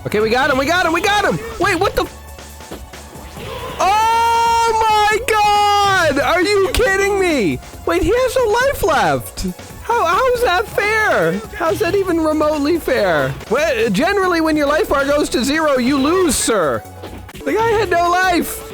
Okay, we got him, we got him, we got him! Wait, what the? Oh my god! Are you kidding me? Wait, he has no life left. How's that fair? How's that even remotely fair? Well, generally, when your life bar goes to 0, you lose, sir. The guy had no life.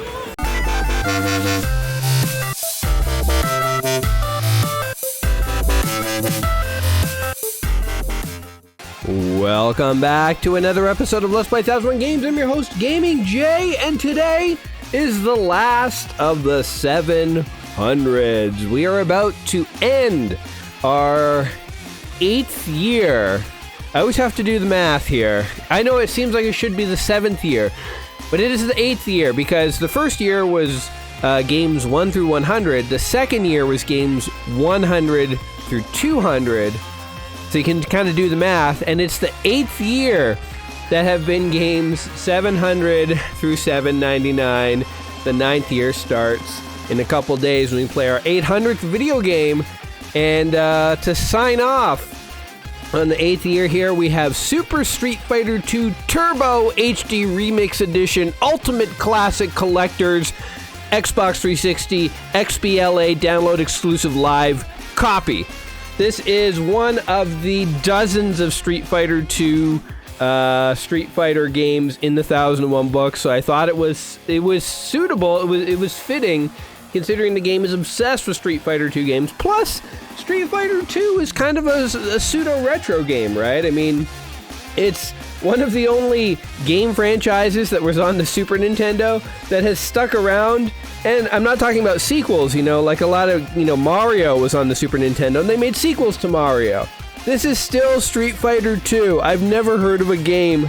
Welcome back to another episode of Let's Play 1001 Games. I'm your host, Gaming Jay, and today is the last of the 700s. We are about to end our 8th year. I always have to do the math here. I know it seems like it should be the 7th year, but it is the 8th year because the first year was games 1 through 100. The second year was games 100 through 200. So you can kind of do the math, and it's the 8th year that have been games 700 through 799. The 9th year starts in a couple days when we play our 800th video game. And to sign off on the 8th year here, we have Super Street Fighter 2 Turbo HD Remix Edition Ultimate Classic Collectors Xbox 360 XBLA Download Exclusive Live Copy. This is one of the dozens of Street Fighter 2 Street Fighter games in the 1001 book, so I thought it was suitable, it was fitting, considering the game is obsessed with Street Fighter 2 games. Plus, Street Fighter 2 is kind of a pseudo-retro game, right? I mean, it's one of the only game franchises that was on the Super Nintendo that has stuck around. And I'm not talking about sequels, like a lot of, Mario was on the Super Nintendo, and they made sequels to Mario. This is still Street Fighter 2. I've never heard of a game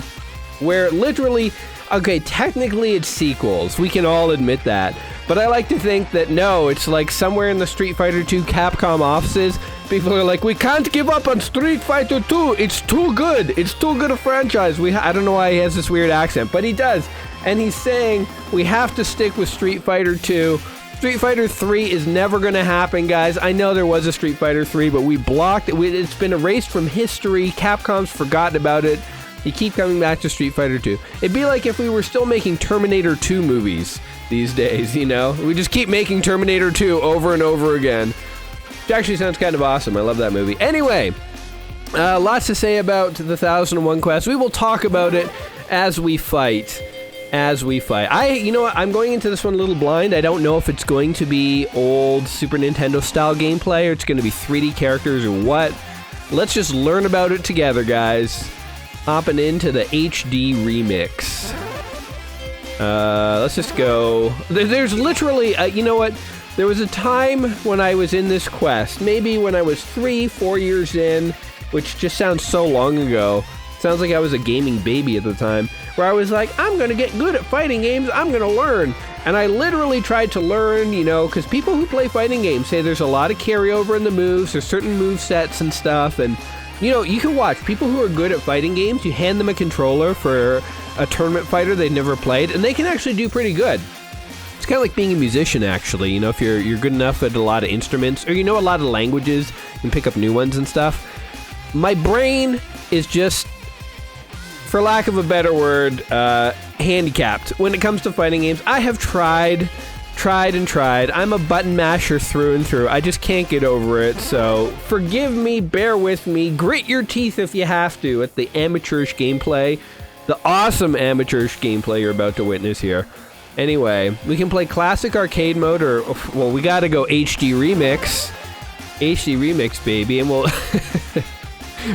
where literally, okay, technically it's sequels. We can all admit that. But I like to think that no, it's like somewhere in the Street Fighter 2 Capcom offices, people are like, we can't give up on Street Fighter 2. It's too good. It's too good a franchise. I don't know why he has this weird accent, but he does. And he's saying we have to stick with Street Fighter 2. Street Fighter 3 is never going to happen, guys. I know there was a Street Fighter 3, but we blocked it. It's been erased from history. Capcom's forgotten about it. You keep coming back to Street Fighter 2. It'd be like if we were still making Terminator 2 movies these days, We just keep making Terminator 2 over and over again. Which actually sounds kind of awesome. I love that movie. Anyway, lots to say about the 1001 Quest. We will talk about it as we fight. You know what, I'm going into this one a little blind. I don't know if it's going to be old Super Nintendo style gameplay or it's going to be 3D characters or what. Let's just learn about it together, guys. Hopping into the HD remix. Let's just go. There's literally, you know what? There was a time when I was in this quest, maybe when I was 3-4 years in, which just sounds so long ago. Sounds like I was a gaming baby at the time, where I was like, I'm gonna get good at fighting games, I'm gonna learn. And I literally tried to learn, because people who play fighting games say there's a lot of carryover in the moves, there's certain move sets and stuff, and, you can watch people who are good at fighting games, you hand them a controller for a tournament fighter they've never played, and they can actually do pretty good. It's kind of like being a musician, actually, if you're good enough at a lot of instruments, or a lot of languages, you can pick up new ones and stuff. My brain is just, for lack of a better word, handicapped when it comes to fighting games. I have tried. I'm a button masher through and through. I just can't get over it, so forgive me, bear with me, grit your teeth if you have to at the amateurish gameplay, the awesome amateurish gameplay you're about to witness here. Anyway, we can play classic arcade mode, or, well, we gotta go HD Remix. HD Remix, baby, and we'll...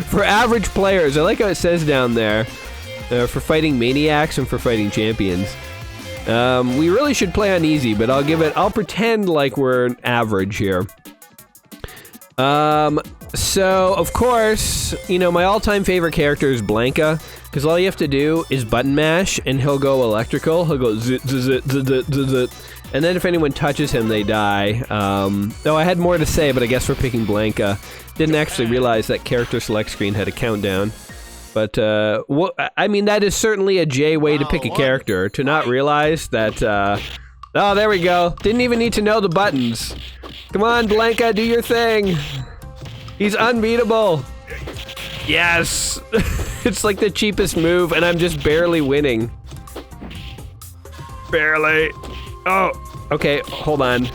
For average players, I like how it says down there, for fighting maniacs and for fighting champions. We really should play on easy, but I'll pretend like we're average here. So, of course, my all-time favorite character is Blanka, because all you have to do is button mash, and he'll go electrical. He'll go zit, zit, zit, zit, zit, zit. And then if anyone touches him, they die. Though I had more to say, but I guess we're picking Blanka. Didn't actually realize that character select screen had a countdown. But, I mean, that is certainly a J way to pick a character. To not realize that, oh, there we go. Didn't even need to know the buttons. Come on, Blanka, do your thing. He's unbeatable. Yes! It's like the cheapest move, and I'm just barely winning. Barely. Oh, okay, hold on.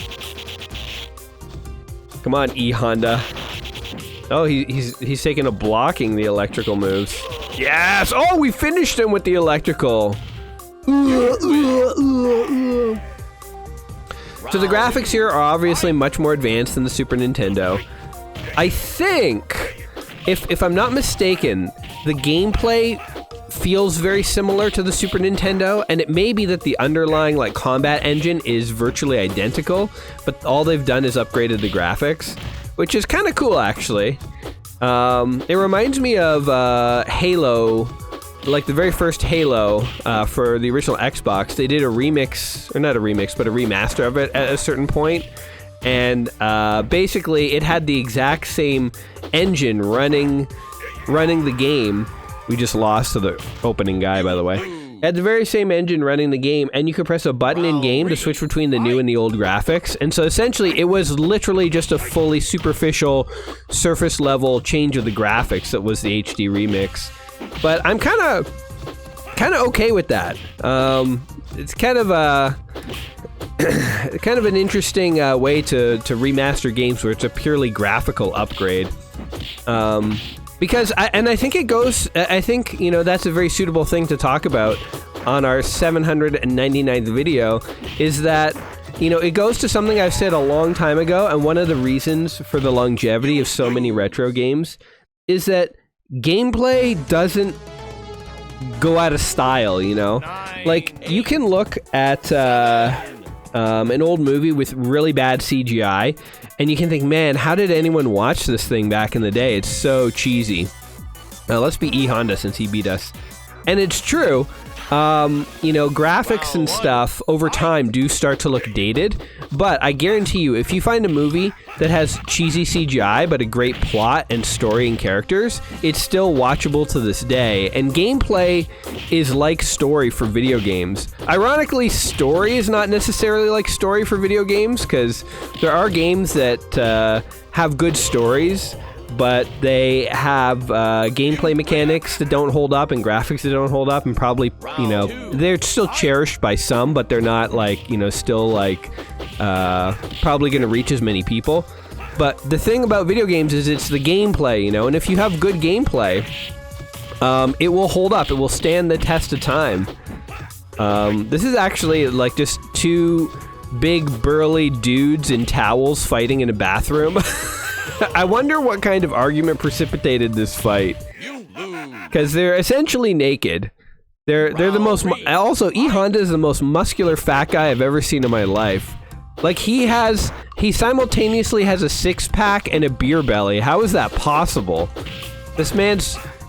Come on, E-Honda. Oh, he's taking a blocking the electrical moves. Yes! Oh, we finished him with the electrical. So the graphics here are obviously much more advanced than the Super Nintendo. I think, if I'm not mistaken, the gameplay feels very similar to the Super Nintendo, and it may be that the underlying like combat engine is virtually identical, but all they've done is upgraded the graphics, which is kind of cool actually. It reminds me of Halo, like the very first Halo for the original Xbox. They did a remix, or not a remix, but a remaster of it at a certain point. And basically it had the exact same engine running the game. We just lost to the opening guy, by the way. It had the very same engine running the game, and you could press a button in game to switch between the new and the old graphics. And so essentially it was literally just a fully superficial surface level change of the graphics that was the HD remix. But I'm kind of okay with that. It's kind of an interesting way to remaster games where it's a purely graphical upgrade. Because I think it goes. I think, you know, that's a very suitable thing to talk about on our 799th video. Is that, you know, it goes to something I've said a long time ago, and one of the reasons for the longevity of so many retro games is that gameplay doesn't go out of style, you know? Like, you can look at an old movie with really bad CGI, and you can think, man, how did anyone watch this thing back in the day? It's so cheesy. Let's be E-Honda since he beat us. And it's true. You know, graphics and stuff over time do start to look dated, but I guarantee you, if you find a movie that has cheesy CGI but a great plot and story and characters, it's still watchable to this day. And gameplay is like story for video games. Ironically, story is not necessarily like story for video games, because there are games that have good stories, but they have gameplay mechanics that don't hold up and graphics that don't hold up, and probably, you know, they're still cherished by some, but they're not like, you know, still like probably gonna reach as many people. But the thing about video games is it's the gameplay, you know, and if you have good gameplay, it will hold up, it will stand the test of time. This is actually like just two big burly dudes in towels fighting in a bathroom. I wonder what kind of argument precipitated this fight, because they're essentially naked. They're the most. Also, E-Honda is the most muscular fat guy I've ever seen in my life. Like, he simultaneously has a six-pack and a beer belly. How is that possible? This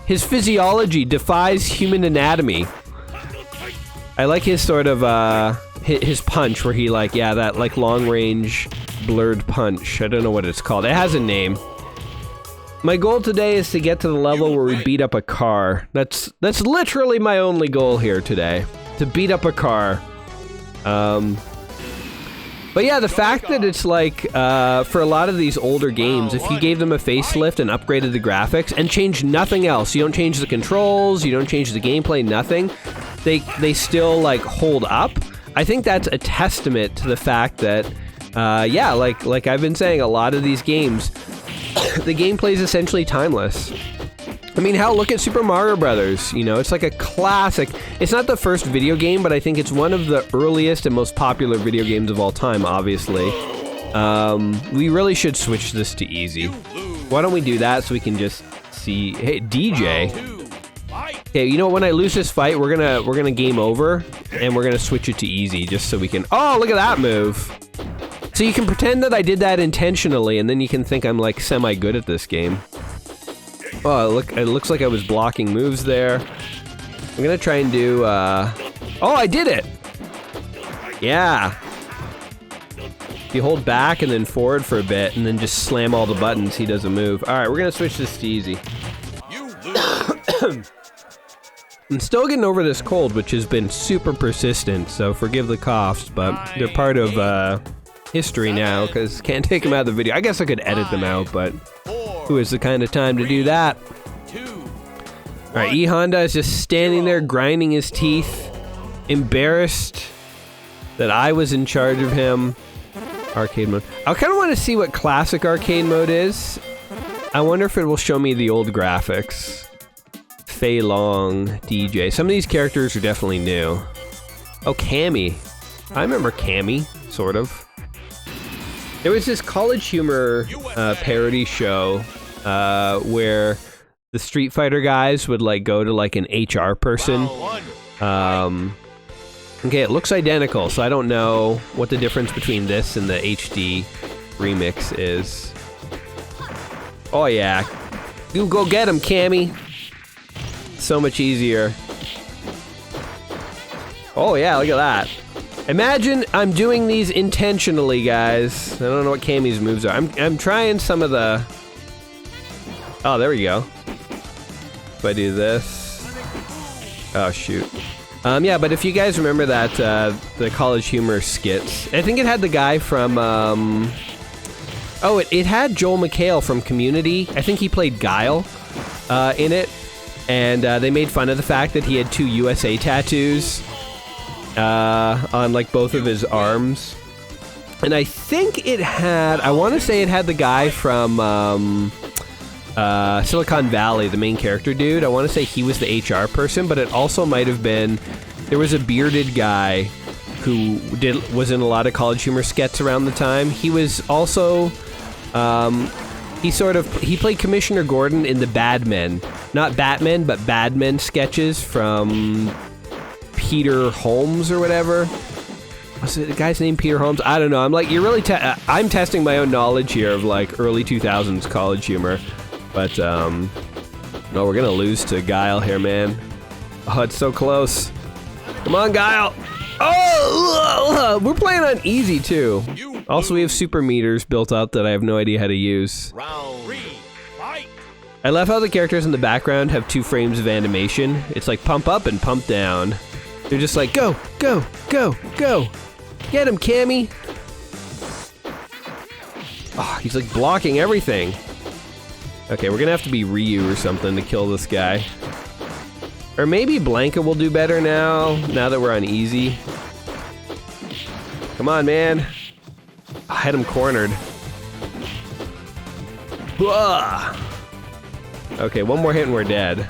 his physiology defies human anatomy. I like his sort of his punch where he like, yeah, that like long range blurred punch. I don't know what it's called. It has a name. My goal today is to get to the level where we beat up a car. That's literally my only goal here today. To beat up a car. But yeah, the fact that it's like, for a lot of these older games, if you gave them a facelift and upgraded the graphics and changed nothing else, you don't change the controls, you don't change the gameplay, nothing, they still like hold up. I think that's a testament to the fact that, yeah, like I've been saying, a lot of these games, the gameplay is essentially timeless. I mean, hell, look at Super Mario Brothers, you know, it's like a classic. It's not the first video game, but I think it's one of the earliest and most popular video games of all time, obviously. We really should switch this to easy. Why don't we do that so we can just see... Hey, DJ. Okay, you know what, when I lose this fight, we're gonna game over, and we're gonna switch it to easy, just so we can... Oh, look at that move! So you can pretend that I did that intentionally, and then you can think I'm, like, semi-good at this game. Oh, look, it looks like I was blocking moves there. I'm gonna try and do, Oh, I did it! Yeah! If you hold back and then forward for a bit, and then just slam all the buttons, he doesn't move. Alright, we're gonna switch this to easy. I'm still getting over this cold, which has been super persistent, so forgive the coughs, but they're part of, history now, because can't take them out of the video. I guess I could edit them out, but who is the kind of time to do that? Alright, E Honda is just standing there grinding his teeth, embarrassed that I was in charge of him. Arcade mode. I kind of want to see what classic arcade mode is. I wonder if it will show me the old graphics. Fei Long, DJ. Some of these characters are definitely new. Oh, Cammy. I remember Cammy, sort of. There was this College Humor parody show where the Street Fighter guys would like go to like an HR person. Okay, it looks identical, so I don't know what the difference between this and the HD remix is. Oh yeah. You go get him, Cammy. So much easier. Oh yeah, look at that. Imagine I'm doing these intentionally, guys. I don't know what Cammy's moves are. I'm trying some of the... Oh, there we go. If I do this... Oh, shoot. Yeah, but if you guys remember that, the College Humor skits, I think it had the guy from, Oh, it had Joel McHale from Community. I think he played Guile, in it. And, they made fun of the fact that he had 2 USA tattoos, on, like, both of his arms. And I think it had, I want to say it had the guy from, Silicon Valley, the main character dude. I want to say he was the HR person, but it also might have been, there was a bearded guy who was in a lot of College Humor skets around the time. He was also, he played Commissioner Gordon in the Bad Men. Not Batman, but Bad Men sketches from Peter Holmes or whatever. Was it the guy's name Peter Holmes? I don't know. I'm like, you're really, I'm testing my own knowledge here of like early 2000s College Humor. But, no, we're gonna lose to Guile here, man. Oh, it's so close. Come on, Guile! Oh! We're playing on easy, too. Also, we have super meters built up that I have no idea how to use. I love how the characters in the background have 2 frames of animation. It's like pump up and pump down. They're just like, go, go, go, go! Get him, Cammy! Oh, he's like blocking everything. Okay, we're gonna have to be Ryu or something to kill this guy. Or maybe Blanca will do better now that we're on easy. Come on, man. I had him cornered. Okay, one more hit and we're dead.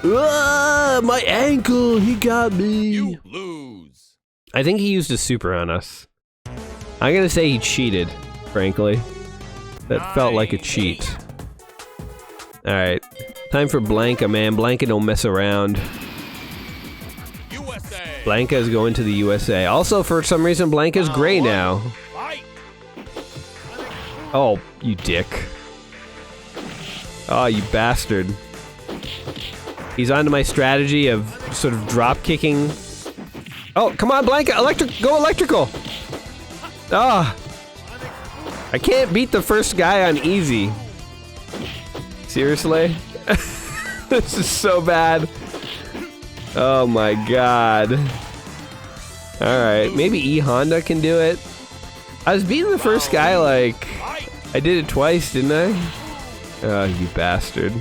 My ankle, he got me. You lose. I think he used a super on us. I'm gonna say he cheated, frankly. That felt like a cheat. Alright. Time for Blanca, man. Blanca don't mess around. USA. Blanca is going to the USA. Also, for some reason, Blanca's gray now. Oh, you dick. Oh, you bastard. He's onto my strategy of sort of drop kicking. Oh, come on, Blanca! Go electrical! Ah! I can't beat the first guy on easy. Seriously? This is so bad. Oh my god. Alright, maybe E Honda can do it. I was beating the first guy like... I did it twice, didn't I? Oh, you bastard.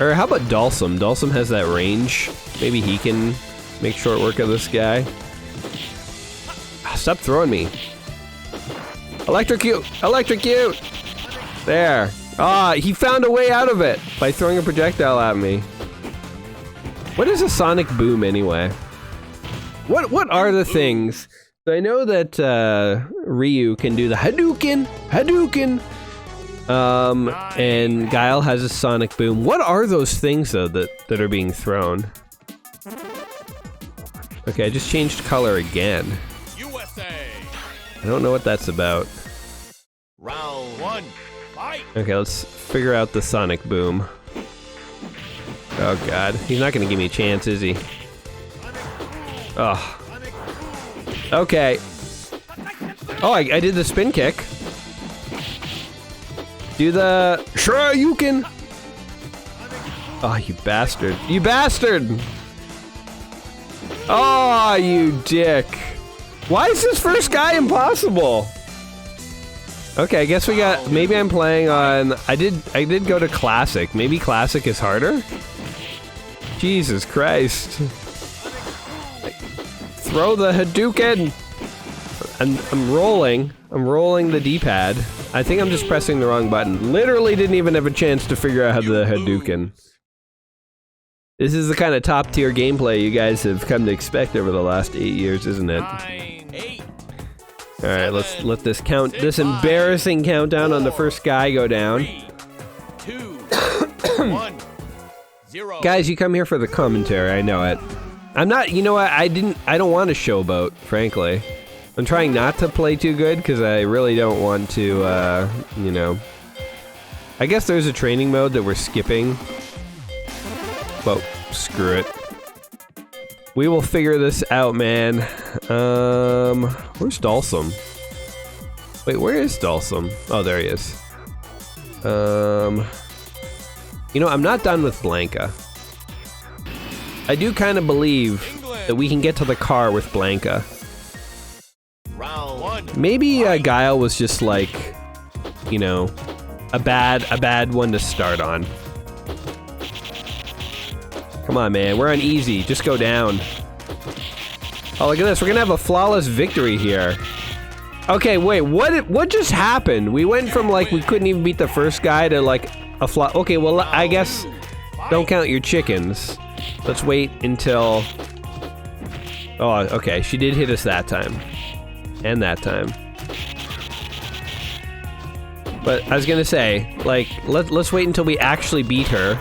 Or how about Dalsum? Dalsum has that range. Maybe he can make short work of this guy. Stop throwing me. Electrocute! Electrocute! There. Ah, he found a way out of it by throwing a projectile at me. What is a sonic boom anyway? What are the things? So I know that Ryu can do the Hadouken! Hadouken! And Guile has a sonic boom. What are those things though that are being thrown? Okay, I just changed color again. I don't know what that's about. Round 1, fight! Okay, let's figure out the sonic boom. Oh god, he's not gonna give me a chance, is he? Oh. Okay. Oh, I did the spin kick. Do the Shoryuken! Oh, you bastard. You bastard! Oh, you dick. Why is this first guy impossible? Okay, I guess we got... Maybe I'm playing on... I did go to Classic. Maybe Classic is harder? Jesus Christ. Throw the Hadouken! I'm rolling. I'm rolling the D-pad. I think I'm just pressing the wrong button. Literally didn't even have a chance to figure out how the Hadouken. This is the kind of top-tier gameplay you guys have come to expect over the last 8 years, isn't it? 9, 8, Alright, let's let this count. This embarrassing countdown on the first guy go down. 3, 2, 1, 0. Guys, you come here for the commentary, I know it. I'm not, you know what, I don't want to showboat, frankly. I'm trying not to play too good, because I really don't want to, you know. I guess there's a training mode that we're skipping. But, screw it. We will figure this out, man. Where's Dalsum? Wait, where is Dalsum? Oh, there he is. You know, I'm not done with Blanca. I do kind of believe that we can get to the car with Blanca. Round 1. Maybe Guile was just like, you know, a bad one to start on. Come on, man, we're on easy. Just go down. Oh, look at this. We're gonna have a flawless victory here. Okay, wait, what just happened? We went from, like, we couldn't even beat the first guy to, like, a okay, well, I guess don't count your chickens. Let's wait until... Oh, okay, she did hit us that time. And that time. But I was gonna say, like, let's wait until we actually beat her.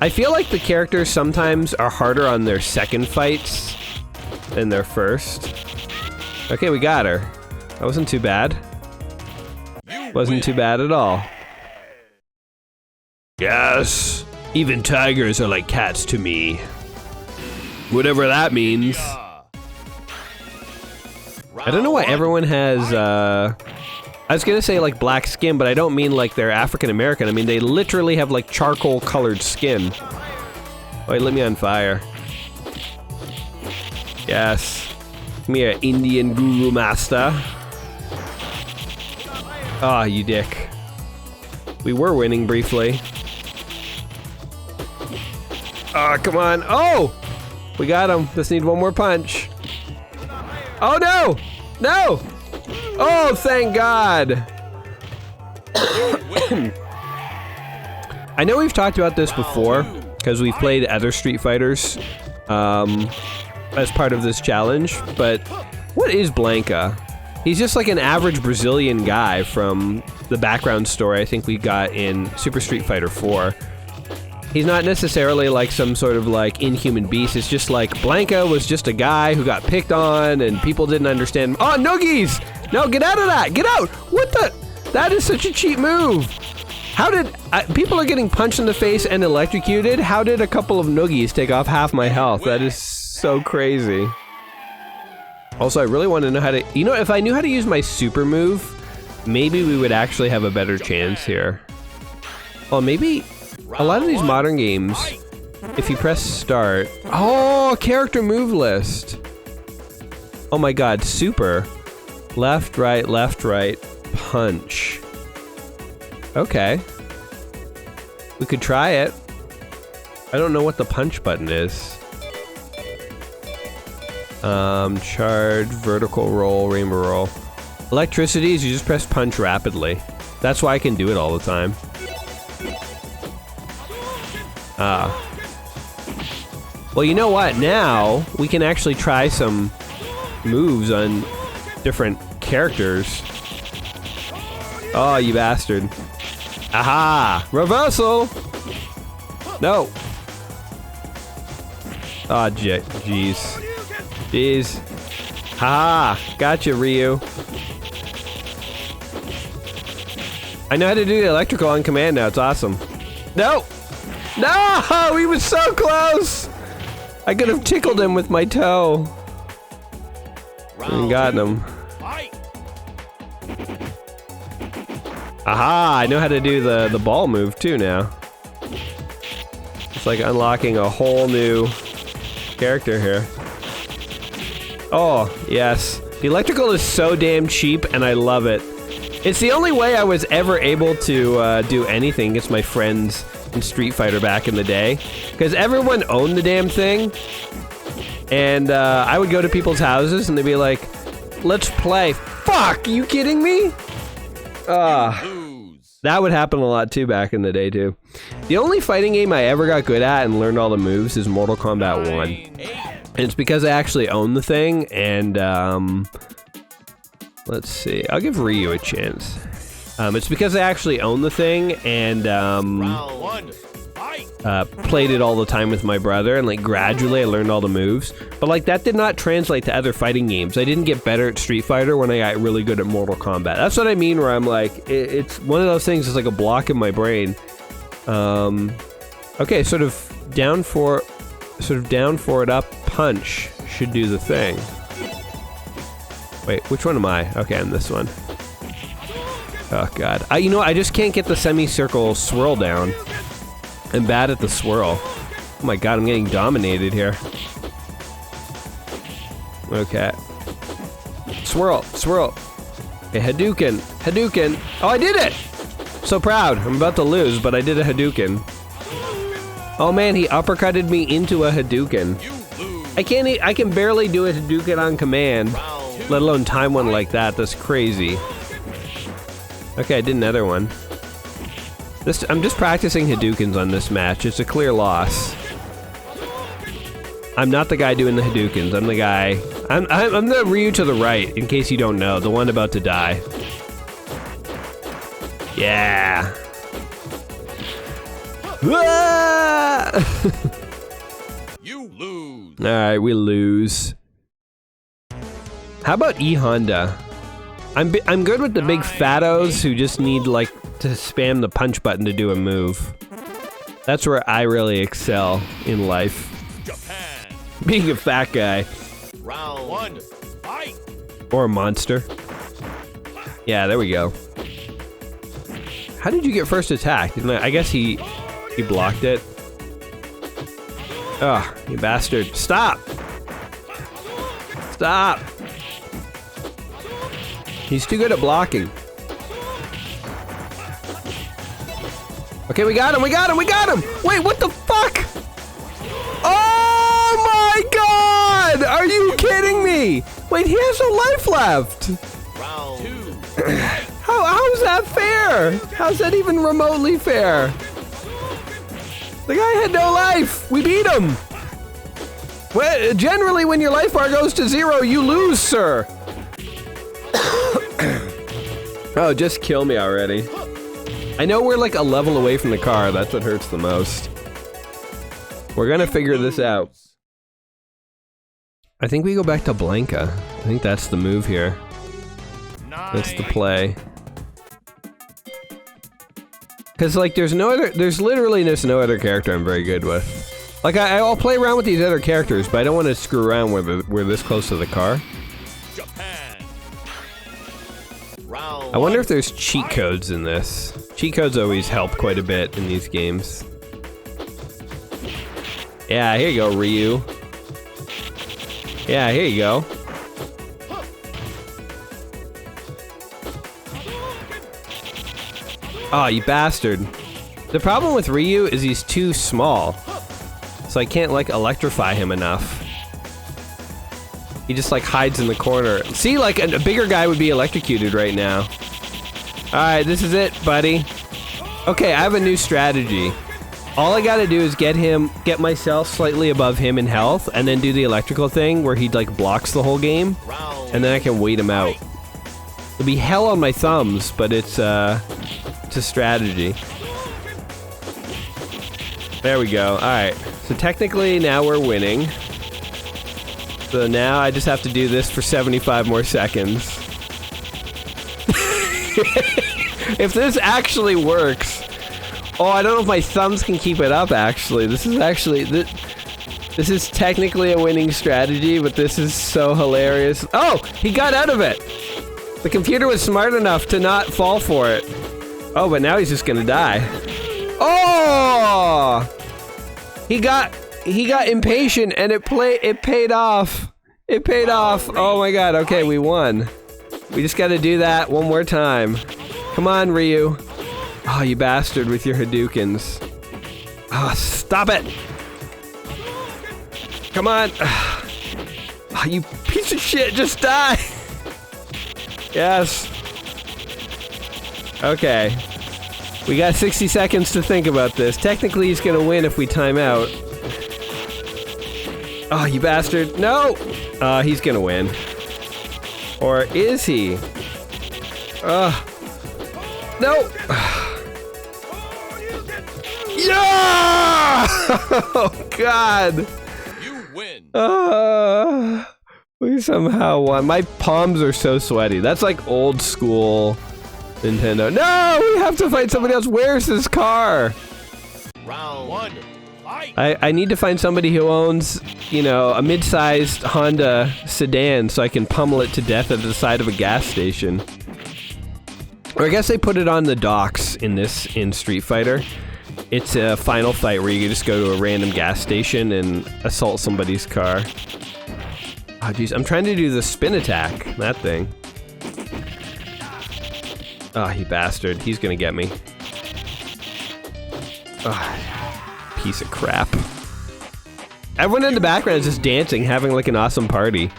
I feel like the characters sometimes are harder on their second fights than their first. Okay, we got her. That wasn't too bad. Wasn't too bad at all. Yes, even tigers are like cats to me. Whatever that means. I don't know why everyone has, I was gonna say like black skin, but I don't mean like they're African American. I mean they literally have like charcoal colored skin. Oh, he lit me on fire. Yes. Come here, Indian Guru Master. Ah, you dick. We were winning briefly. Ah, come on. Oh! We got him. Just need one more punch. Oh no! No! Oh, thank God! I know we've talked about this before, because we've played other Street Fighters as part of this challenge, but what is Blanca? He's just like an average Brazilian guy from the background story I think we got in Super Street Fighter 4. He's not necessarily like some sort of like inhuman beast, it's just like Blanca was just a guy who got picked on and people didn't understand. Oh, noogies! No, get out of that! Get out! What the? That is such a cheap move! How did... people are getting punched in the face and electrocuted? How did a couple of noogies take off half my health? That is so crazy. Also, I really want to know how to... You know, if I knew how to use my super move, maybe we would actually have a better chance here. Well, maybe... A lot of these modern games, if you press start... Oh, character move list! Oh my god, super. Left, right, punch. Okay. We could try it. I don't know what the punch button is. Charge, vertical roll, rainbow roll. Electricity is you just press punch rapidly. That's why I can do it all the time. Well, you know what? Now, we can actually try some moves on different characters. Oh, you bastard. Aha! Reversal! No! Oh, jeez. Jeez. Ha! Gotcha, Ryu. I know how to do the electrical on command now, it's awesome. No! No! He was so close! I could have tickled him with my toe. And gotten him. Aha! I know how to do the ball move too now. It's like unlocking a whole new character here. Oh, yes. The electrical is so damn cheap, and I love it. It's the only way I was ever able to do anything against my friends in Street Fighter back in the day. Because everyone owned the damn thing. And I would go to people's houses, and they'd be like, let's play. Fuck, you kidding me? That would happen a lot too back in the day too. The only fighting game I ever got good at and learned all the moves is Mortal Kombat 1. And it's because I actually own the thing, and let's see, I'll give Ryu a chance. It's because I actually own the thing, and played it all the time with my brother, and like gradually I learned all the moves. But like that did not translate to other fighting games. I didn't get better at Street Fighter when I got really good at Mortal Kombat. That's what I mean, where I'm like, it's one of those things that's like a block in my brain. Okay, sort of down for it up punch should do the thing. Wait, which one am I? Okay, I'm this one. Oh god. You know, I just can't get the semicircle swirl down. I'm bad at the swirl. Oh my god, I'm getting dominated here. Okay. Swirl, swirl. Okay, Hadouken, Hadouken. Oh, I did it! So proud. I'm about to lose, but I did a Hadouken. Oh man, he uppercutted me into a Hadouken. I can barely do a Hadouken on command, let alone time one like that. That's crazy. Okay, I did another one. I'm just practicing Hadoukens on this match. It's a clear loss. I'm not the guy doing the Hadoukens. I'm the guy... I'm the Ryu to the right, in case you don't know. The one about to die. Yeah! You lose. Alright, we lose. How about E Honda? I'm good with the big fattos who just need, like, to spam the punch button to do a move. That's where I really excel in life. Japan. Being a fat guy. Round 1. Fight. Or a monster. Yeah, there we go. How did you get first attack? I guess he blocked it. Ugh, you bastard. Stop! Stop! He's too good at blocking. Okay, we got him, we got him, we got him! Wait, what the fuck? Oh my god! Are you kidding me? Wait, he has no life left! Round 2. How's that fair? How's that even remotely fair? The guy had no life! We beat him! Well, generally when your life bar goes to 0, you lose, sir! Oh, just kill me already. I know we're like a level away from the car, that's what hurts the most. We're gonna figure this out. I think we go back to Blanca. I think that's the move here. That's the play. Cause like there's literally just no other character I'm very good with. Like I'll play around with these other characters, but I don't want to screw around where we're this close to the car. I wonder if there's cheat codes in this. Cheat codes always help quite a bit in these games. Yeah, here you go, Ryu. Yeah, here you go. Oh, you bastard. The problem with Ryu is he's too small. So I can't, like, electrify him enough. He just, like, hides in the corner. See, like, a bigger guy would be electrocuted right now. Alright, this is it, buddy. Okay, I have a new strategy. All I gotta do is get myself slightly above him in health, and then do the electrical thing where he, like, blocks the whole game. And then I can wait him out. It'll be hell on my thumbs, but it's a strategy. There we go. Alright. So technically, now we're winning. So now I just have to do this for 75 more seconds. If this actually works... Oh, I don't know if my thumbs can keep it up, actually. This is actually... This is technically a winning strategy, but this is so hilarious. Oh! He got out of it! The computer was smart enough to not fall for it. Oh, but now he's just gonna die. Oh! He got impatient and it paid off. It paid off. Oh my god. Okay, we won. We just gotta do that one more time. Come on, Ryu. Oh, you bastard with your Hadoukens. Oh, stop it. Come on. Oh, you piece of shit, just die. Yes. Okay. We got 60 seconds to think about this. Technically, he's gonna win if we time out. Oh, you bastard. No! He's gonna win. Or is he? No! Yeah! Oh, God! You win. We somehow won. My palms are so sweaty. That's like old school Nintendo. No! We have to fight somebody else. Where's this car? Round 1. Fight. I need to find somebody who owns, you know, a mid-sized Honda sedan so I can pummel it to death at the side of a gas station. Or I guess they put it on the docks in Street Fighter. It's a final fight where you just go to a random gas station and assault somebody's car. Oh jeez, I'm trying to do the spin attack, that thing. Oh, you bastard, he's gonna get me. Oh, piece of crap. Everyone in the background is just dancing, having like an awesome party.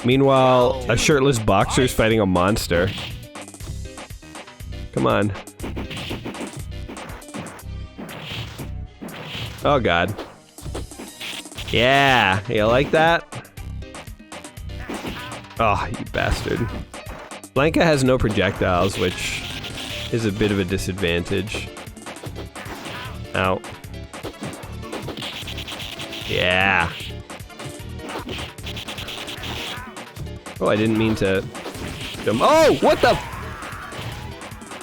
Meanwhile, a shirtless boxer's fighting a monster. Come on. Oh god. Yeah, you like that? Oh, you bastard. Blanca has no projectiles, which is a bit of a disadvantage. Ow. Yeah. Oh, I didn't mean to jump. Oh, what the?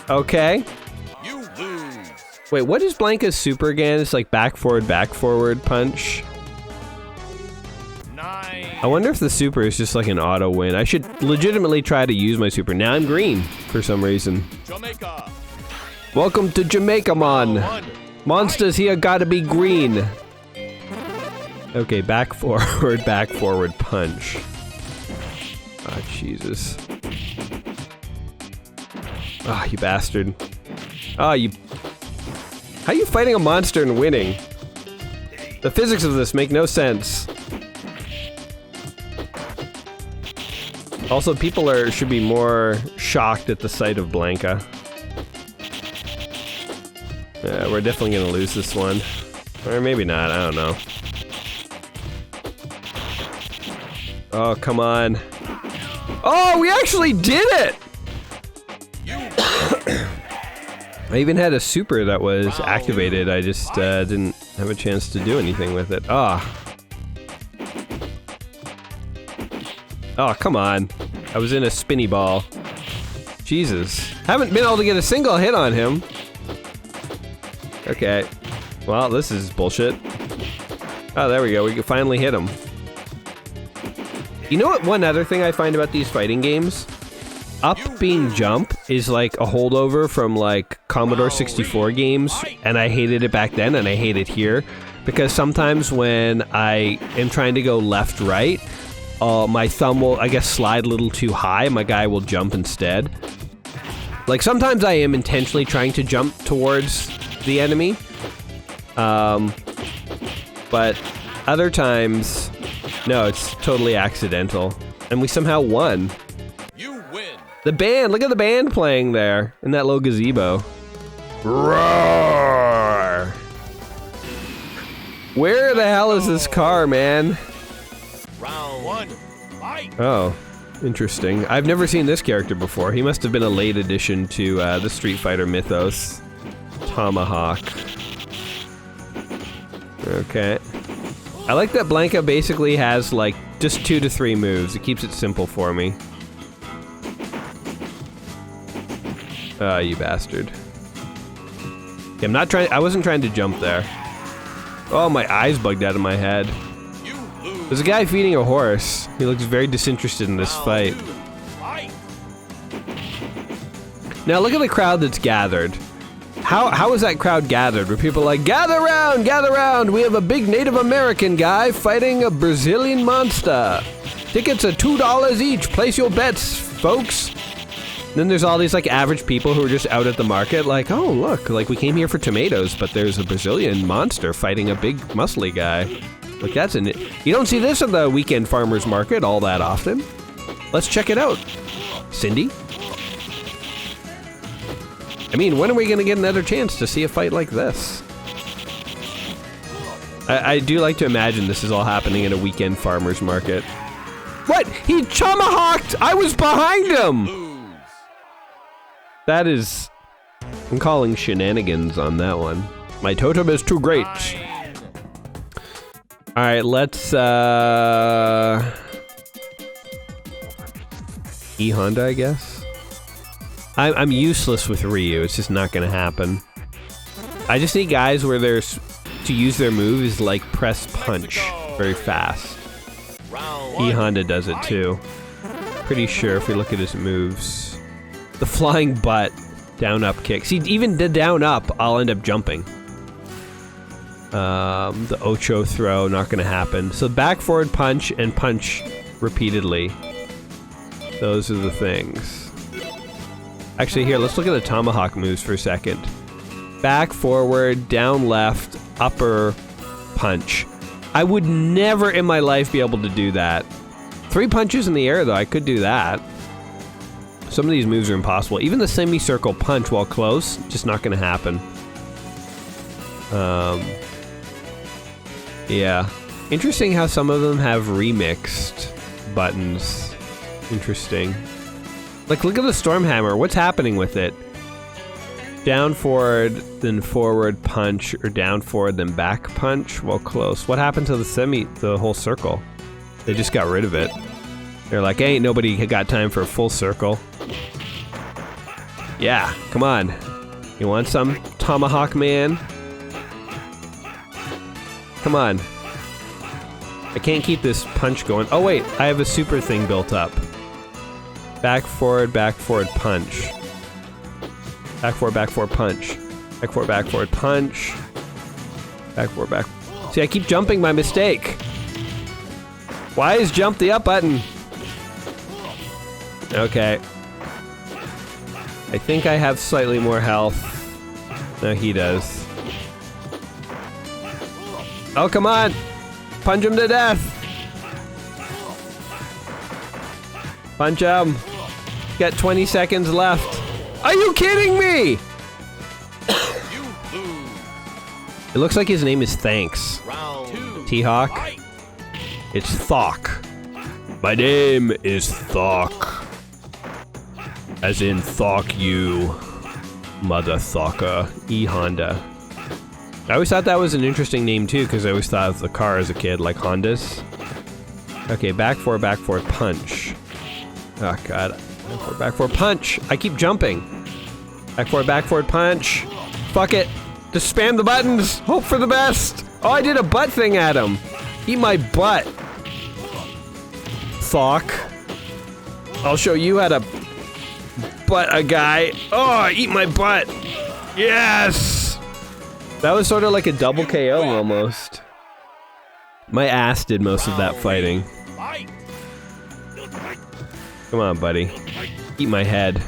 Okay. You lose. Wait, what is Blanca's super again? It's like back forward punch. 9. I wonder if the super is just like an auto win. I should legitimately try to use my super. Now I'm green for some reason. Jamaica. Welcome to Jamaica, mon. Round 1. Monsters here gotta be green. Okay, back forward punch. Oh, Jesus. Ah, you bastard. Ah, you... How are you fighting a monster and winning? The physics of this make no sense. Also, people should be more shocked at the sight of Blanca. Yeah, we're definitely gonna lose this one. Or maybe not, I don't know. Oh, come on. Oh, we actually did it! I even had a super that was activated, I just didn't have a chance to do anything with it. Ah. Oh, come on. I was in a spinny ball. Jesus. Haven't been able to get a single hit on him. Okay. Well, this is bullshit. Oh, there we go. We can finally hit him. You know what? One other thing I find about these fighting games? Up being jump is like a holdover from like Commodore 64 games, and I hated it back then and I hate it here because sometimes when I am trying to go left right, my thumb will, I guess, slide a little too high. My guy will jump instead. Like sometimes I am intentionally trying to jump towards the enemy, but other times, no, it's totally accidental, and we somehow won. You win. The band, look at the band playing there in that little gazebo. Roar! Where the hell is this car, man? Round 1. Fight. Oh, interesting. I've never seen this character before. He must have been a late addition to the Street Fighter mythos. Tomahawk. Okay. I like that Blanca basically has like just 2 to 3 moves. It keeps it simple for me. Ah, you bastard. Yeah, I wasn't trying to jump there. Oh, my eyes bugged out of my head. You lose. There's a guy feeding a horse. He looks very disinterested in this fight. Fight. Now look at the crowd that's gathered. How is that crowd gathered? Were people like, gather round, we have a big Native American guy fighting a Brazilian monster. Tickets are $2 each. Place your bets, folks. And then there's all these like average people who are just out at the market like, oh look, like we came here for tomatoes, but there's a Brazilian monster fighting a big muscly guy. Like that's you don't see this in the weekend farmers market all that often. Let's check it out. Cindy? I mean, when are we gonna get another chance to see a fight like this? I do like to imagine this is all happening at a weekend farmers market. What? He tomahawked! I was behind him! That is... I'm calling shenanigans on that one. My totem is too great. Alright, let's, E-Honda, I guess? I'm useless with Ryu. It's just not gonna happen. I just need guys where there's... to use their move is like press punch very fast. E-Honda does it too. Pretty sure if we look at his moves. The flying butt, down up kick. See, even the down up, I'll end up jumping. The Ocho throw, not gonna happen. So back forward punch and punch repeatedly. Those are the things. Actually here, let's look at the tomahawk moves for a second. Back forward, down left, upper punch. I would never in my life be able to do that. 3 punches in the air though, I could do that. Some of these moves are impossible. Even the semicircle punch while close, just not gonna happen. Yeah. Interesting how some of them have remixed buttons. Interesting. Like look at the Stormhammer, what's happening with it? Down forward, then forward punch, or down forward, then back punch while close. What happened to the whole circle? They just got rid of it. They're like, ain't nobody got time for a full circle. Yeah, come on. You want some tomahawk man? Come on. I can't keep this punch going. Oh wait, I have a super thing built up. Back forward punch. Back forward punch. Back forward punch. Back forward, back. See, I keep jumping my mistake. Why is jump the up button? Okay. I think I have slightly more health. No, he does. Oh, come on! Punch him to death! Punch him! Got 20 seconds left. Are you kidding me? It looks like his name is Thanks. T-Hawk. It's Thok. My name is Thok. As in Thok you, motherfucker. E-Honda. I always thought that was an interesting name too, because I always thought of the car as a kid, like Hondas. Okay, back forward, punch. Oh god. Back forward, punch! I keep jumping. Back forward, punch. Fuck it. Just spam the buttons. Hope for the best. Oh, I did a butt thing at him. Eat my butt. Thok. I'll show you how to butt a guy. Oh, eat my butt. Yes! That was sort of like a double KO almost. My ass did most of that fighting. Come on, buddy. Eat my head.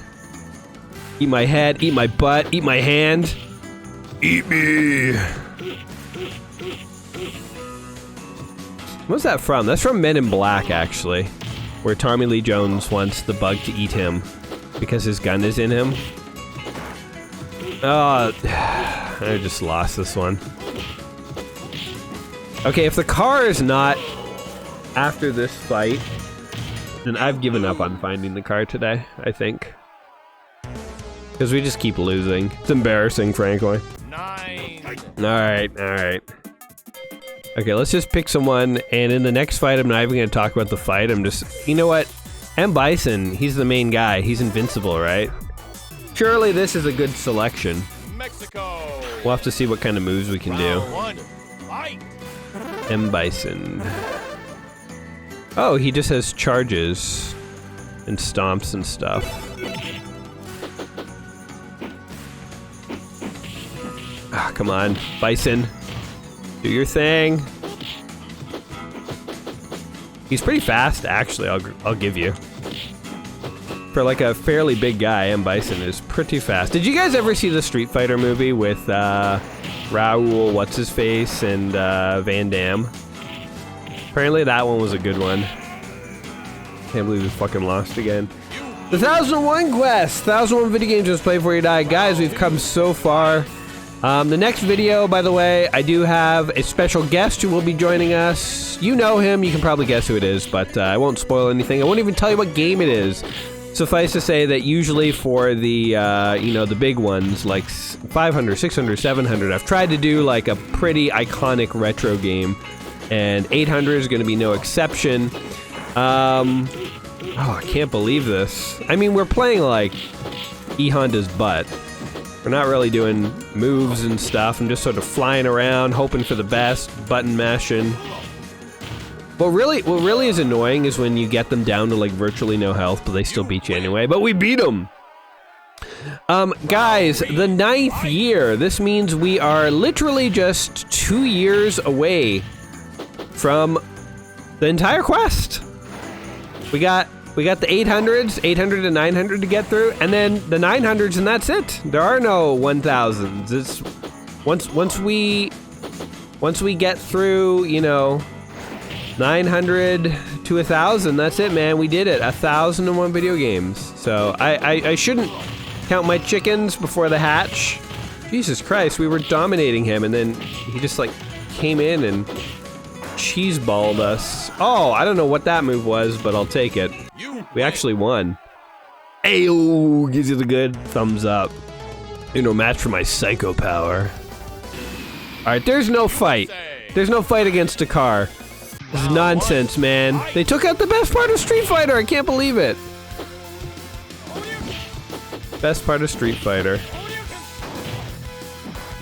Eat my head, eat my butt, eat my hand. Eat me! What's that from? That's from Men in Black, actually. Where Tommy Lee Jones wants the bug to eat him because his gun is in him. Oh, I just lost this one. Okay, if the car is not after this fight, then I've given up on finding the car today, I think. Because we just keep losing. It's embarrassing, frankly. Alright. Okay, let's just pick someone, and in the next fight, I'm not even going to talk about the fight. I'm just... You know what? M. Bison, he's the main guy. He's invincible, right? Surely this is a good selection. Mexico. We'll have to see what kind of moves we can do. M. Bison. Oh, he just has charges and stomps and stuff. Ah, come on, Bison. Do your thing. He's pretty fast, actually, I'll give you. For like a fairly big guy, M. Bison is pretty fast. Did you guys ever see the Street Fighter movie with Raoul, what's-his-face, and Van Damme? Apparently that one was a good one. Can't believe we fucking lost again. The 1001 Quest! 1001 video games just play before you die. Guys, we've come so far. The next video, by the way, I do have a special guest who will be joining us. You know him, you can probably guess who it is, but I won't spoil anything. I won't even tell you what game it is. Suffice to say that usually for the, you know, the big ones, like 500, 600, 700, I've tried to do like a pretty iconic retro game, and 800 is going to be no exception. Oh, I can't believe this. I mean, we're playing like E-Honda's butt. We're not really doing moves and stuff. I'm just sort of flying around, hoping for the best, button mashing. What really is annoying is when you get them down to like virtually no health, but they still beat you anyway. But we beat them! Guys, the 9th year. This means we are literally just 2 years away from the entire quest. We got the 800s, 800 and 900 to get through, and then the 900s, and that's it. There are no 1000s. It's once we get through, you know, 900 to 1000, that's it, man. We did it. 1001 video games. So I shouldn't count my chickens before the hatch. Jesus Christ, we were dominating him, and then he just like came in and cheeseballed us. Oh, I don't know what that move was, but I'll take it. We actually won. Ayo, gives you the good thumbs up. You're no match for my psycho power. Alright, there's no fight. There's no fight against a car. This is nonsense, man. They took out the best part of Street Fighter. I can't believe it. Best part of Street Fighter.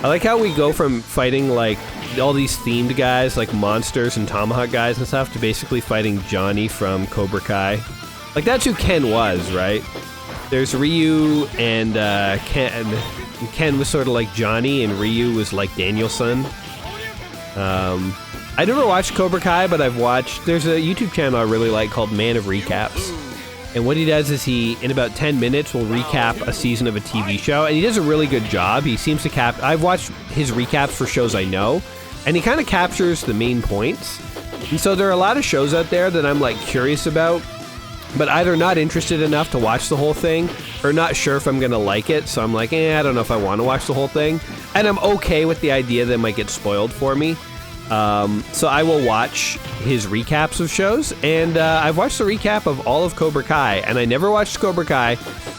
I like how we go from fighting like all these themed guys, like monsters and Tomahawk guys and stuff, to basically fighting Johnny from Cobra Kai. Like, that's who Ken was, right? There's Ryu and Ken was sort of like Johnny, and Ryu was like Danielson. I never watched Cobra Kai, but I've watched... There's a YouTube channel I really like called Man of Recaps. And what he does is he, in about 10 minutes, will recap a season of a TV show, and he does a really good job. He seems to I've watched his recaps for shows I know, and he kind of captures the main points. And so there are a lot of shows out there that I'm, like, curious about, but either not interested enough to watch the whole thing, or not sure if I'm gonna like it, so I'm like, I don't know if I want to watch the whole thing. And I'm okay with the idea that it might get spoiled for me. So I will watch his recaps of shows, and I've watched the recap of all of Cobra Kai, and I never watched Cobra Kai,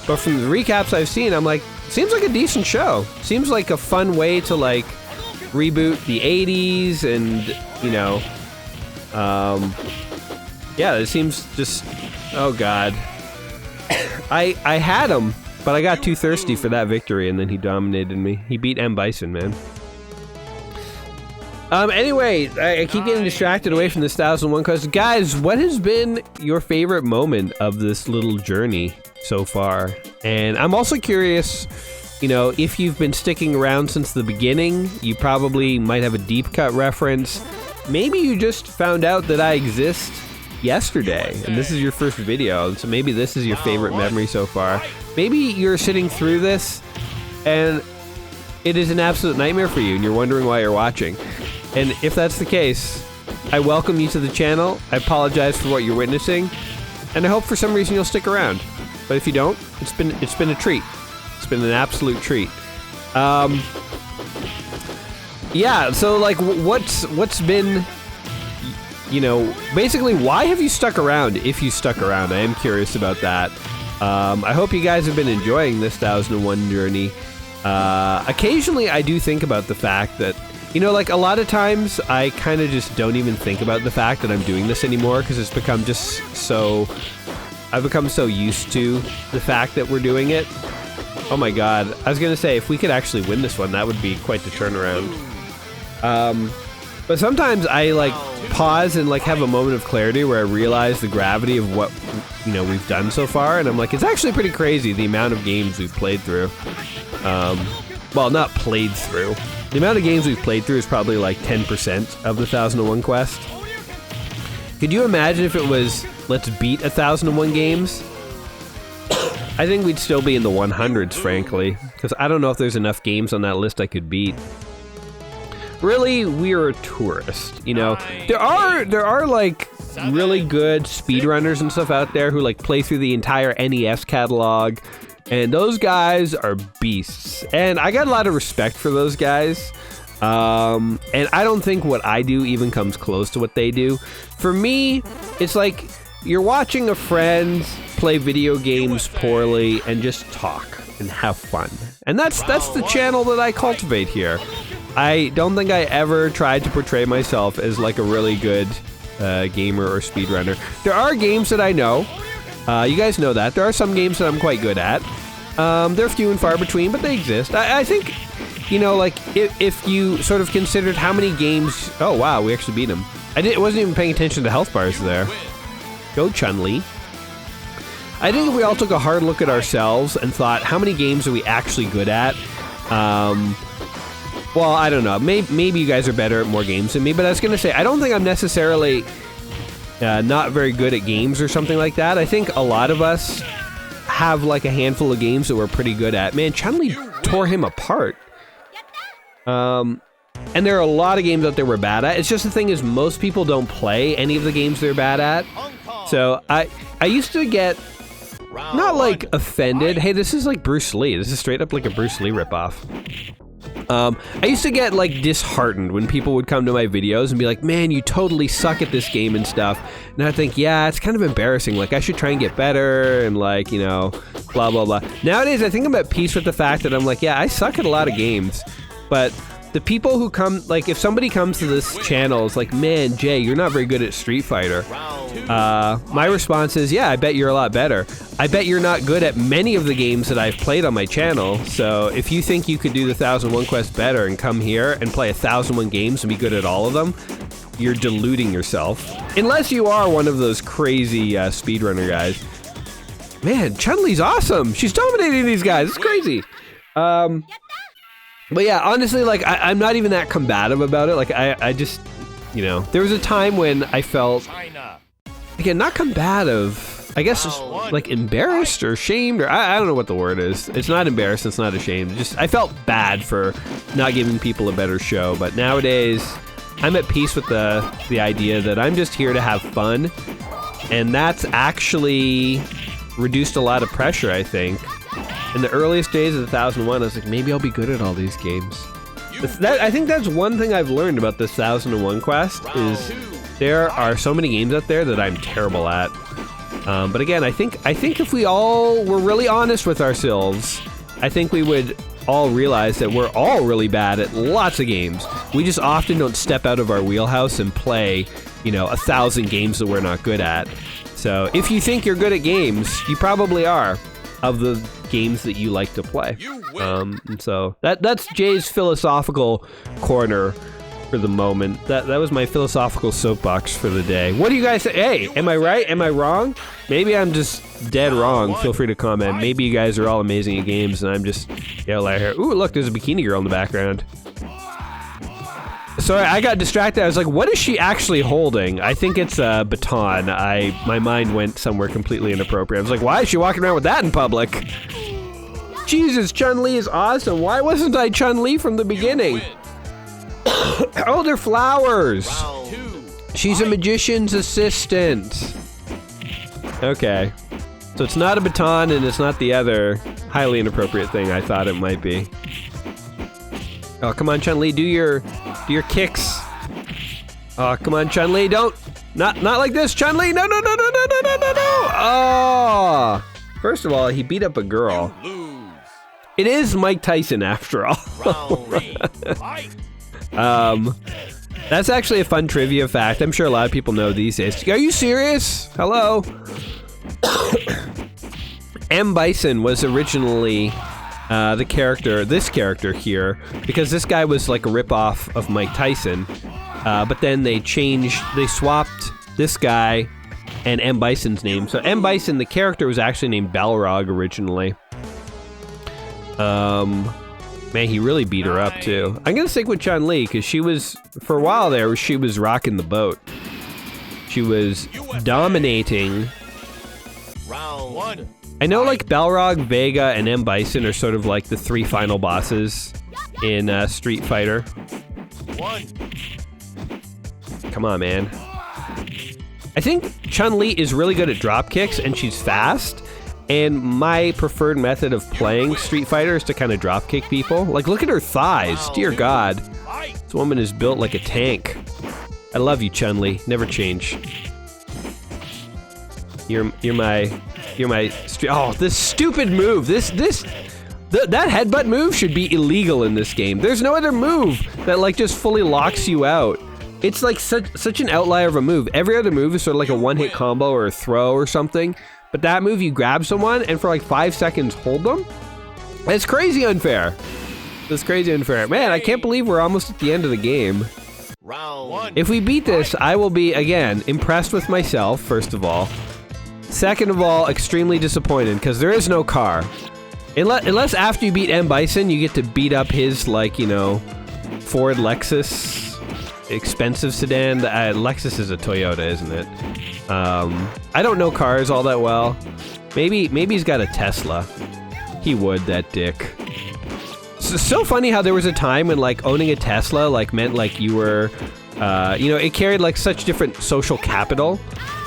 but from the recaps I've seen, I'm like, seems like a decent show. Seems like a fun way to, like, reboot the 80s, and, you know, yeah, it seems just, oh god. I had him, but I got too thirsty for that victory, and then he dominated me. He beat M. Bison, man. Anyway, I keep getting distracted away from this 1001 quest. Guys, what has been your favorite moment of this little journey so far? And I'm also curious, you know, if you've been sticking around since the beginning, you probably might have a deep cut reference. Maybe you just found out that I exist yesterday, and this is your first video, so maybe this is your favorite memory so far. Maybe you're sitting through this, and it is an absolute nightmare for you, and you're wondering why you're watching. And if that's the case, I welcome you to the channel. I apologize for what you're witnessing, and I hope for some reason you'll stick around. But if you don't, it's been a treat. It's been an absolute treat. Yeah. So like, what's been, you know, basically, why have you stuck around? If you stuck around, I am curious about that. I hope you guys have been enjoying this 1001 journey. Occasionally, I do think about the fact that, you know, like, a lot of times I kind of just don't even think about the fact that I'm doing this anymore, because it's become just so... I've become so used to the fact that we're doing it. Oh my god. I was gonna say, if we could actually win this one, that would be quite the turnaround. But sometimes I, like, pause and, like, have a moment of clarity where I realize the gravity of what, you know, we've done so far, and I'm like, it's actually pretty crazy the amount of games we've played through. Well, not played through. The amount of games we've played through is probably like 10% of the 1001 quest. Could you imagine if it was, let's beat 1001 games? I think we'd still be in the 100s, frankly, because I don't know if there's enough games on that list I could beat. Really, we're a tourist, you know. There are like really good speedrunners and stuff out there who like play through the entire NES catalog, and those guys are beasts. And I got a lot of respect for those guys. And I don't think what I do even comes close to what they do. For me, it's like you're watching a friend play video games poorly and just talk and have fun. And that's the channel that I cultivate here. I don't think I ever tried to portray myself as like a really good gamer or speedrunner. There are games that I know. You guys know that. There are some games that I'm quite good at. They're few and far between, but they exist. I think, you know, like, if you sort of considered how many games... Oh, wow, we actually beat him. Wasn't even paying attention to the health bars there. Go, Chun-Li. I think if we all took a hard look at ourselves and thought, how many games are we actually good at? Well, I don't know. Maybe you guys are better at more games than me, but I was going to say, I don't think I'm necessarily not very good at games or something like that. I think a lot of us have like a handful of games that we're pretty good at. Man, Chun-Li tore him apart. And there are a lot of games out there we're bad at. It's just the thing is most people don't play any of the games they're bad at. So I used to get not like offended. Hey, this is like Bruce Lee. This is straight up like a Bruce Lee ripoff. I used to get like disheartened when people would come to my videos and be like, man, you totally suck at this game and stuff. And I think, yeah, it's kind of embarrassing. Like I should try and get better and like, you know, blah, blah, blah. Nowadays, I think I'm at peace with the fact that I'm like, yeah, I suck at a lot of games, but the people who come, like if somebody comes to this channel, it's like, man, Jay, you're not very good at Street Fighter. My response is, yeah, I bet you're a lot better. I bet you're not good at many of the games that I've played on my channel. So if you think you could do the 1001 Quest better and come here and play 1001 games and be good at all of them, you're deluding yourself. Unless you are one of those crazy speedrunner guys. Man, Chun-Li's awesome. She's dominating these guys. It's crazy. But yeah, honestly, like, I'm not even that combative about it. Like, I just, you know, there was a time when I felt, again, not combative, I guess just, like, embarrassed or ashamed, or I don't know what the word is. It's not embarrassed, it's not ashamed. Just, I felt bad for not giving people a better show. But nowadays, I'm at peace with the idea that I'm just here to have fun. And that's actually reduced a lot of pressure, I think. In the earliest days of the 1001, I was like, maybe I'll be good at all these games. I think that's one thing I've learned about this 1001 Quest, is there are so many games out there that I'm terrible at. But again, I think if we all were really honest with ourselves, I think we would all realize that we're all really bad at lots of games. We just often don't step out of our wheelhouse and play, you know, 1,000 games that we're not good at. So if you think you're good at games, you probably are, of the games that you like to play. And so that's Jay's philosophical corner for the moment. That was my philosophical soapbox for the day. What do you guys say? Hey, am I right? Am I wrong? Maybe I'm just dead wrong. Feel free to comment. Maybe you guys are all amazing at games and I'm just, you know, like, ooh, look, there's a bikini girl in the background. Sorry, I got distracted. I was like, what is she actually holding? I think it's a baton. My mind went somewhere completely inappropriate. I was like, why is she walking around with that in public? Jesus, Chun-Li is awesome. Why wasn't I Chun-Li from the beginning? Oh, they're flowers. She's a magician's assistant. Okay. So it's not a baton and it's not the other highly inappropriate thing I thought it might be. Oh, come on, Chun-Li, do your kicks. Oh, come on, Chun-Li, don't. Not like this, Chun-Li. No. Oh. First of all, he beat up a girl. It is Mike Tyson after all. That's actually a fun trivia fact. I'm sure a lot of people know these days. Are you serious? Hello? M. Bison was originally this character here, because this guy was like a ripoff of Mike Tyson, but then they swapped this guy and M. Bison's name. So M. Bison, the character, was actually named Balrog originally. Man, he really beat her up too. I'm gonna stick with Chun-Li, because she was, for a while there, she was rocking the boat. She was dominating. Round 1. I know like Balrog, Vega, and M. Bison are sort of like the 3 final bosses in Street Fighter. 1. Come on, man. I think Chun-Li is really good at drop kicks, and she's fast. And my preferred method of playing Street Fighter is to kind of drop kick people. Like, look at her thighs. Dear God. This woman is built like a tank. I love you, Chun-Li. Never change. You're my oh, this stupid move. That headbutt move should be illegal in this game. There's no other move that like just fully locks you out. It's like such an outlier of a move. Every other move is sort of like a one-hit combo or a throw or something. But that move, you grab someone and for like 5 seconds hold them. It's crazy unfair. It's crazy unfair. Man, I can't believe we're almost at the end of the game. Round 1. If we beat this, I will be, again, impressed with myself, first of all. Second of all, extremely disappointed, because there is no car. Unless after you beat M. Bison, you get to beat up his, like, you know, Ford Lexus expensive sedan. Lexus is a Toyota, isn't it? I don't know cars all that well. Maybe he's got a Tesla. He would, that dick. So funny how there was a time when, like, owning a Tesla, like, meant, like, you were, you know, it carried, like, such different social capital.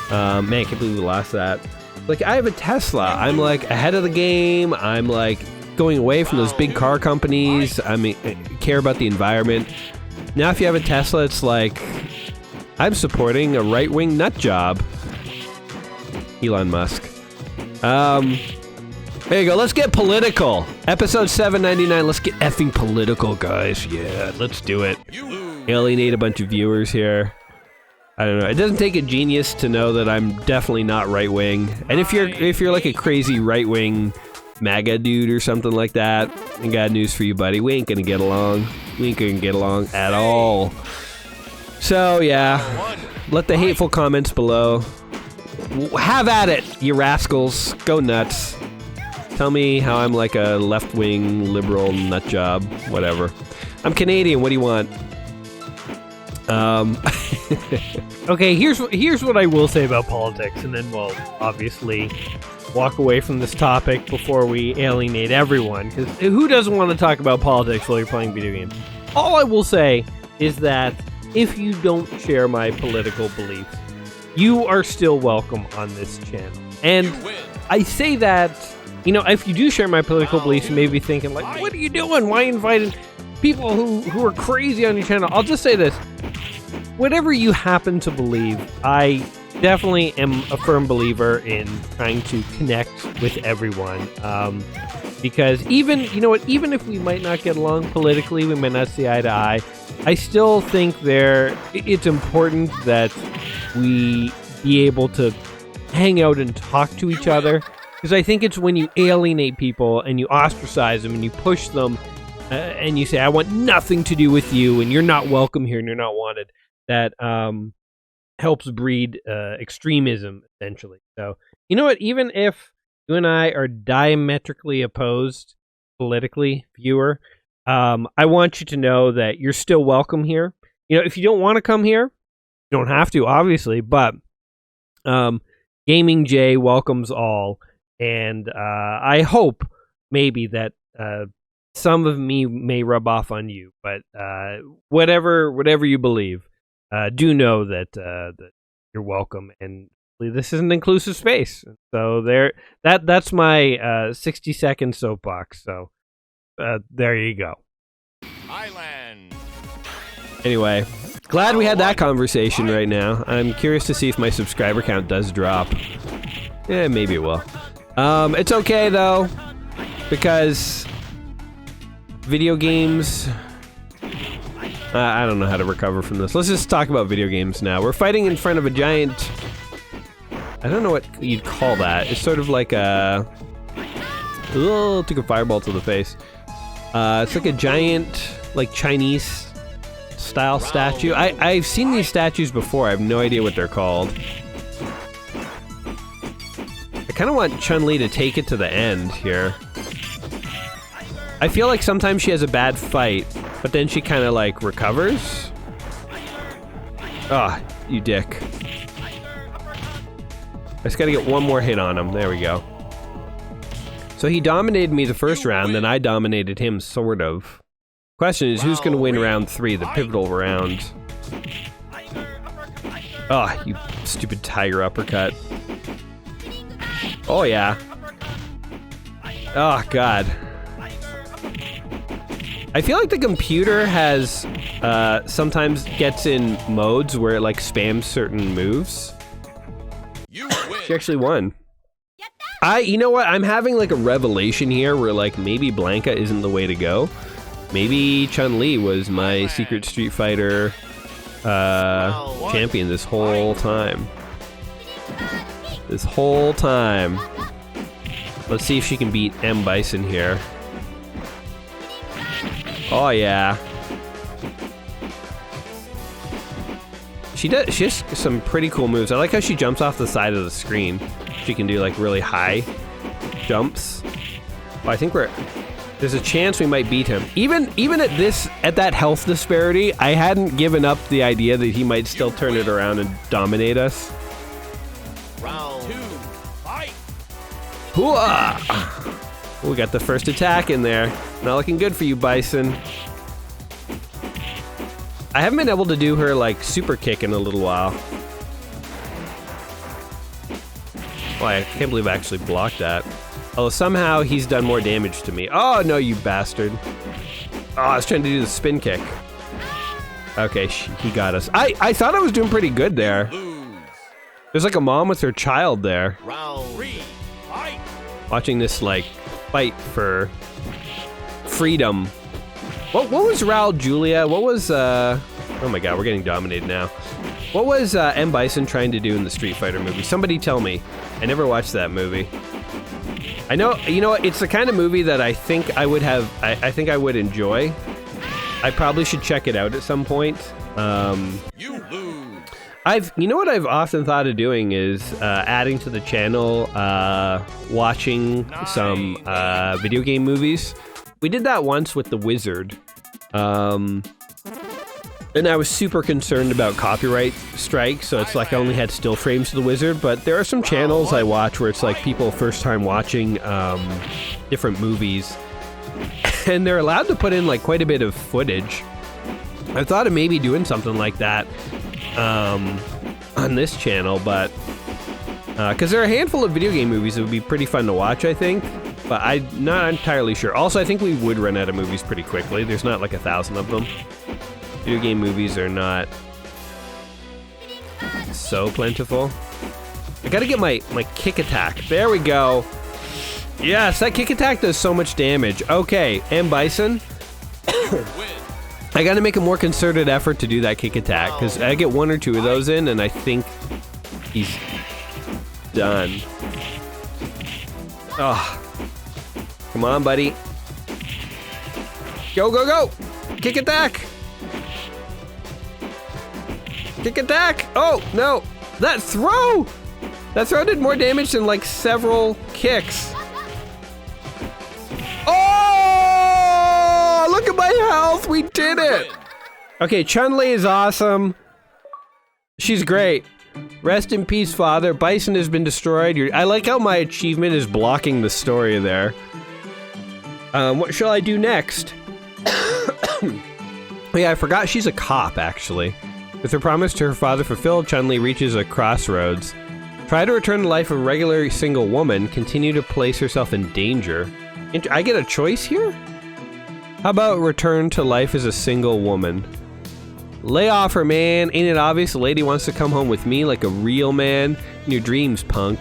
Man, I can't believe we lost that. Like, I have a Tesla. I'm, like, ahead of the game. I'm, like, going away from those big car companies. I mean, I care about the environment. Now, if you have a Tesla, it's like, I'm supporting a right-wing nut job. Elon Musk. There you go. Let's get political. Episode 799. Let's get effing political, guys. Yeah, let's do it. Alienate a bunch of viewers here. I don't know. It doesn't take a genius to know that I'm definitely not right-wing. And if you're like a crazy right-wing MAGA dude or something like that, I got news for you, buddy. We ain't gonna get along. We ain't gonna get along at all. So yeah, let the hateful comments below. Have at it, you rascals. Go nuts. Tell me how I'm like a left-wing liberal nut job. Whatever. I'm Canadian. What do you want? Okay, here's what I will say about politics, and then we'll obviously walk away from this topic before we alienate everyone, because who doesn't want to talk about politics while you're playing video games? All I will say is that if you don't share my political beliefs, you are still welcome on this channel. And I say that, you know, if you do share my political beliefs, you may be thinking, like, what are you doing? Why inviting people who are crazy on your channel? I'll just say this. Whatever you happen to believe, I definitely am a firm believer in trying to connect with everyone. Because even if we might not get along politically, we might not see eye to eye, I still think it's important that we be able to hang out and talk to each other. Because I think it's when you alienate people and you ostracize them and you push them and you say, I want nothing to do with you and you're not welcome here and you're not wanted, that helps breed extremism, essentially. So, you know what? Even if you and I are diametrically opposed politically, viewer, I want you to know that you're still welcome here. You know, if you don't want to come here, you don't have to, obviously, but Gaming J welcomes all, and I hope maybe that some of me may rub off on you, but whatever you believe, do know that you're welcome, and this is an inclusive space. So that's my 60-second soapbox. So there you go. Island. Anyway, glad we had that conversation right now. I'm curious to see if my subscriber count does drop. Yeah, maybe it will. It's okay though, because video games... I don't know how to recover from this. Let's just talk about video games now. We're fighting in front of a giant... I don't know what you'd call that. It's sort of like a... Oh, took a fireball to the face. It's like a giant, like, Chinese-style statue. I've seen these statues before. I have no idea what they're called. I kind of want Chun-Li to take it to the end here. I feel like sometimes she has a bad fight, but then she kind of, like, recovers. Ah, you dick. I just gotta get one more hit on him. There we go. So he dominated me the first round, then I dominated him, sort of. Question is, who's gonna win round 3, the pivotal round? Oh, you stupid tiger uppercut. Oh, yeah. Oh, God. I feel like the computer has, sometimes gets in modes where it, like, spams certain moves. You win. She actually won. You know what? I'm having, like, a revelation here where, like, maybe Blanca isn't the way to go. Maybe Chun-Li was my secret Street Fighter, champion this whole time. This whole time. Let's see if she can beat M. Bison here. Oh, yeah. She has some pretty cool moves. I like how she jumps off the side of the screen. She can do, like, really high jumps. Oh, I think there's a chance we might beat him. Even at that health disparity, I hadn't given up the idea that he might still turn it around and dominate us. Round 2, fight. Hooah! We got the first attack in there. Not looking good for you, Bison. I haven't been able to do her, like, super kick in a little while. Oh, I can't believe I actually blocked that. Although somehow he's done more damage to me. Oh, no, you bastard. Oh, I was trying to do the spin kick. Okay, he got us. I thought I was doing pretty good there. There's like a mom with her child there. Round 3, fight. Watching this, like, fight for freedom. What was Raul Julia? What was, oh my god, we're getting dominated now. What was M. Bison trying to do in the Street Fighter movie? Somebody tell me. I never watched that movie. I know, you know what, it's the kind of movie that I think I would have, I think I would enjoy. I probably should check it out at some point. You lose. You know what I've often thought of doing is adding to the channel, watching some video game movies. We did that once with The Wizard. And I was super concerned about copyright strikes, so it's like I only had still frames of The Wizard, but there are some channels I watch where it's like people first time watching different movies, and they're allowed to put in like quite a bit of footage. I thought of maybe doing something like that on this channel, but because there are a handful of video game movies that would be pretty fun to watch, I think, but I'm not entirely sure. Also, I think we would run out of movies pretty quickly. There's not like 1,000 of them. Video game movies are not so plentiful. I gotta get my kick attack. There we go. Yes, that kick attack does so much damage. Okay, M. Bison. I gotta make a more concerted effort to do that kick attack, because I get 1 or 2 of those in, and I think he's done. Oh. Come on, buddy. Go, go, go! Kick attack! Kick attack! Oh, no! That throw! That throw did more damage than, like, several kicks. Oh! Look at my health! We did it! Okay, Chun-Li is awesome. She's great. Rest in peace, Father. Bison has been destroyed. I like how my achievement is blocking the story there. What shall I do next? Oh yeah, I forgot she's a cop, actually. With her promise to her father fulfilled, Chun-Li reaches a crossroads. Try to return to life a regular single woman, continue to place herself in danger. I get a choice here? How about return to life as a single woman? Lay off her, man. Ain't it obvious the lady wants to come home with me like a real man? In your dreams, punk.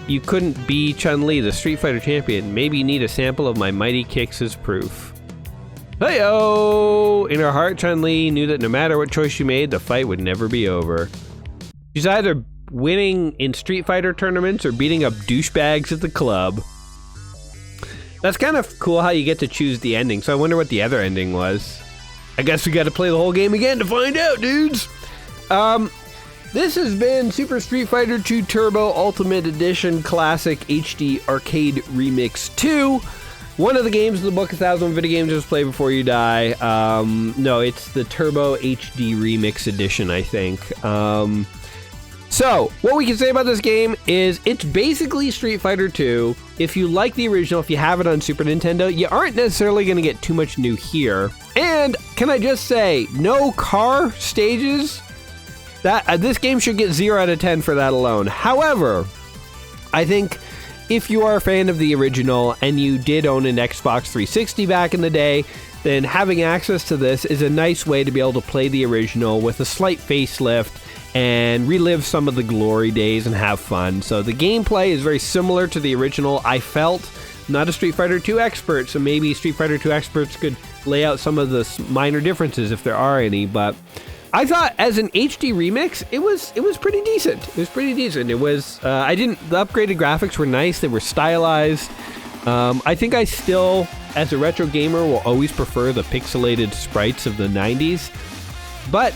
You couldn't be Chun-Li, the Street Fighter champion. Maybe you need a sample of my mighty kicks as proof. Hey-oh! In her heart, Chun-Li knew that no matter what choice she made, the fight would never be over. She's either winning in Street Fighter tournaments or beating up douchebags at the club. That's kind of cool how you get to choose the ending, so I wonder what the other ending was. I guess we gotta play the whole game again to find out, dudes! This has been Super Street Fighter 2 Turbo Ultimate Edition Classic HD Arcade Remix 2. One of the games in the book, 1,000 Video Games Just Play Before You Die. No, it's the Turbo HD Remix Edition, I think. So, what we can say about this game is it's basically Street Fighter 2. If you like the original, if you have it on Super Nintendo, you aren't necessarily going to get too much new here. And can I just say, no car stages? This game should get 0 out of 10 for that alone. However, I think if you are a fan of the original and you did own an Xbox 360 back in the day, then having access to this is a nice way to be able to play the original with a slight facelift and relive some of the glory days and have fun. So the gameplay is very similar to the original. I felt, not a Street Fighter 2 expert, so maybe Street Fighter 2 experts could lay out some of the minor differences if there are any, but I thought as an HD remix, it was pretty decent. It was pretty decent. It was, the upgraded graphics were nice. They were stylized. I think I still, as a retro gamer, will always prefer the pixelated sprites of the 90s, but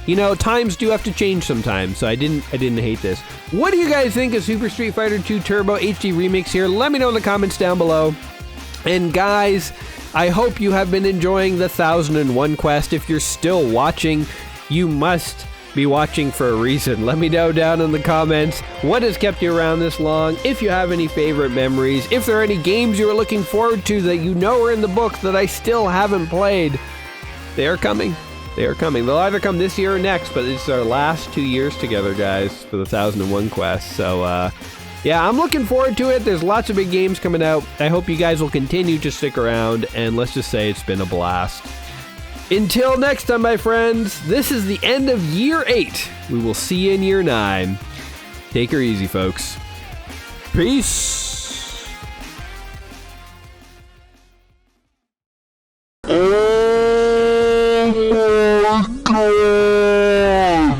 you know, times do have to change sometimes, so I didn't hate this. What do you guys think of Super Street Fighter 2 Turbo HD Remix here? Let me know in the comments down below. And guys, I hope you have been enjoying the 1001 Quest. If you're still watching, you must be watching for a reason. Let me know down in the comments what has kept you around this long, if you have any favorite memories, if there are any games you are looking forward to that you know are in the book that I still haven't played. They are coming. They are coming. They'll either come this year or next, but it's our last 2 years together, guys, for the 1001 Quest. So, yeah, I'm looking forward to it. There's lots of big games coming out. I hope you guys will continue to stick around, and let's just say it's been a blast. Until next time, my friends, this is the end of Year 8. We will see you in Year 9. Take her easy, folks. Peace.